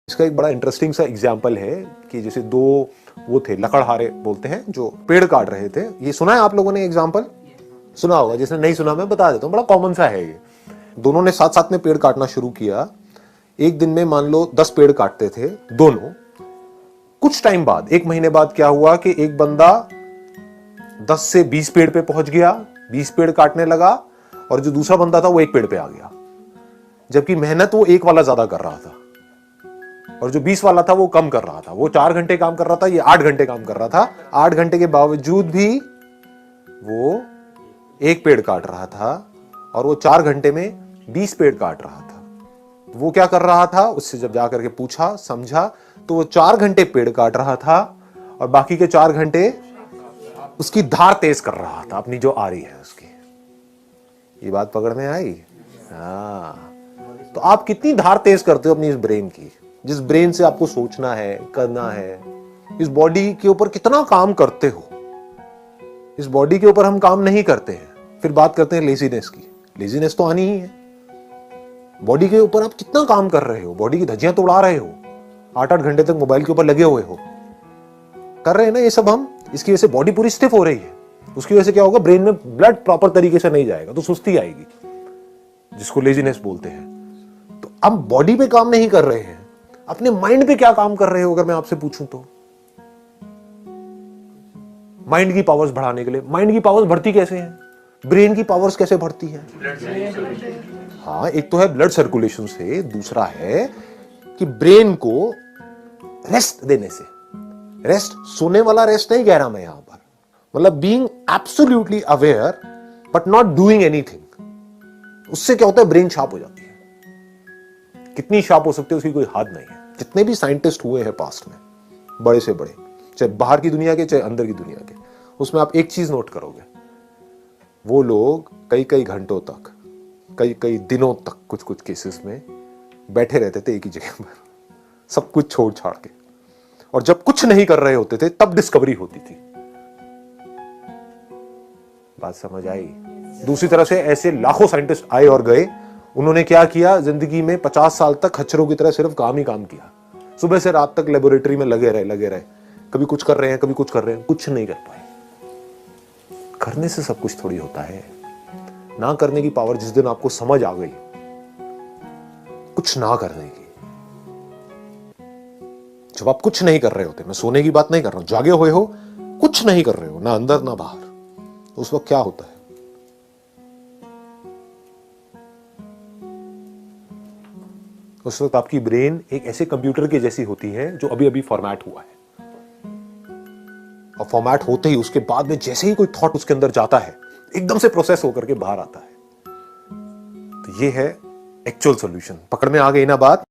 इसका एक बड़ा इंटरेस्टिंग सा एग्जाम्पल है कि जैसे दो वो थे लकड़हारे बोलते हैं जो पेड़ काट रहे थे। ये सुना है आप लोगों ने एग्जाम्पल? सुना होगा, जिसने नहीं सुना मैं बता देता हूँ, बड़ा कॉमन सा है ये। दोनों ने साथ साथ में पेड़ काटना शुरू किया। एक दिन में मान लो 10 पेड़ काटते थे दोनों। कुछ टाइम बाद, 1 महीने बाद क्या हुआ कि एक बंदा 10 से 20 पेड़ पे पहुंच गया, 20 पेड़ काटने लगा, और जो दूसरा बंदा था वो 1 पेड़ पे आ गया। जबकि मेहनत वो 1 वाला ज्यादा कर रहा था और जो 20 वाला था वो कम कर रहा था। वो 4 घंटे काम कर रहा था, ये 8 घंटे काम कर रहा था। 8 घंटे के बावजूद भी वो 1 पेड़ काट रहा था और वो 4 घंटे में 20 पेड़ काट रहा था। वो क्या कर रहा था, उससे जब जाकर के पूछा समझा तो वो 4 घंटे पेड़ काट रहा था और बाकी के 4 घंटे उसकी धार तेज कर रहा था, अपनी जो आ रही है उसकी। ये बात पकड़ में आई? हाँ। तो आप कितनी धार तेज करते हो अपनी इस ब्रेन की, जिस ब्रेन से आपको सोचना है, करना है। इस बॉडी के ऊपर कितना काम करते हो। इस बॉडी के ऊपर हम काम नहीं करते हैं, फिर बात करते हैं लेजीनेस की। लेजीनेस तो आनी ही है। बॉडी के ऊपर आप कितना काम कर रहे हो, बॉडी की धज्जियां तो उड़ा रहे हो, 8-8 घंटे तक मोबाइल के ऊपर लगे हुए हो, कर रहे हैं ना ये सब हम। इसकी वजह से बॉडी पूरी स्टिफ हो रही है। उसकी वजह से क्या होगा, ब्रेन में ब्लड प्रॉपर तरीके से नहीं जाएगा तो सुस्ती आएगी, जिसको लेजीनेस बोलते हैं। तो हम बॉडी पे काम नहीं कर रहे हैं, अपने माइंड पे क्या काम कर रहे हो अगर मैं आपसे पूछूं तो? माइंड की पावर्स बढ़ाने के लिए। माइंड की पावर्स बढ़ती कैसे हैं? ब्रेन की पावर्स कैसे बढ़ती है? हाँ, एक तो है ब्लड सर्कुलेशन से, दूसरा है कि ब्रेन को रेस्ट देने से। रेस्ट सोने वाला रेस्ट नहीं कह रहा मैं यहां पर, मतलब being absolutely aware but not doing anything. उससे क्या होता है, ब्रेन शार्प हो जाती है। कितनी शार्प हो सकती है उसकी कोई हद नहीं है। जितने भी साइंटिस्ट हुए हैं पास्ट में, बड़े से बड़े, चाहे बाहर की दुनिया के चाहे अंदर की दुनिया के, उसमें आप एक चीज नोट करोगे, वो लोग कई कई घंटों तक, कई कई दिनों तक कुछ कुछ केसेस में बैठे रहते थे एक ही जगह पर, सब कुछ छोड़ छाड़ के। और जब कुछ नहीं कर रहे होते थे तब डिस्कवरी होती थी। बात समझ आई? दूसरी तरफ से ऐसे लाखों साइंटिस्ट आए और गए। उन्होंने क्या किया, जिंदगी में 50 साल तक खच्चरों की तरह सिर्फ काम ही काम किया। सुबह से रात तक लेबोरेटरी में लगे रहे। कभी कुछ कर रहे हैं, कभी कुछ कर रहे हैं, कुछ नहीं कर पाए। करने से सब कुछ थोड़ी होता है। ना करने की पावर जिस दिन आपको समझ आ गई, कुछ ना करने की, जब आप कुछ नहीं कर रहे होते, मैं सोने की बात नहीं कर रहा हूं, जागे हुए हो, कुछ नहीं कर रहे हो, ना अंदर ना बाहर, तो उस वक्त क्या होता है? उस वक्त आपकी ब्रेन एक ऐसे कंप्यूटर के जैसी होती है जो अभी अभी फॉर्मेट हुआ है। और फॉर्मेट होते ही उसके बाद में जैसे ही कोई थॉट उसके अंदर जाता है, एकदम से प्रोसेस होकर के बाहर आता है। तो ये है एक्चुअल सॉल्यूशन। पकड़ में आ गई ना बात?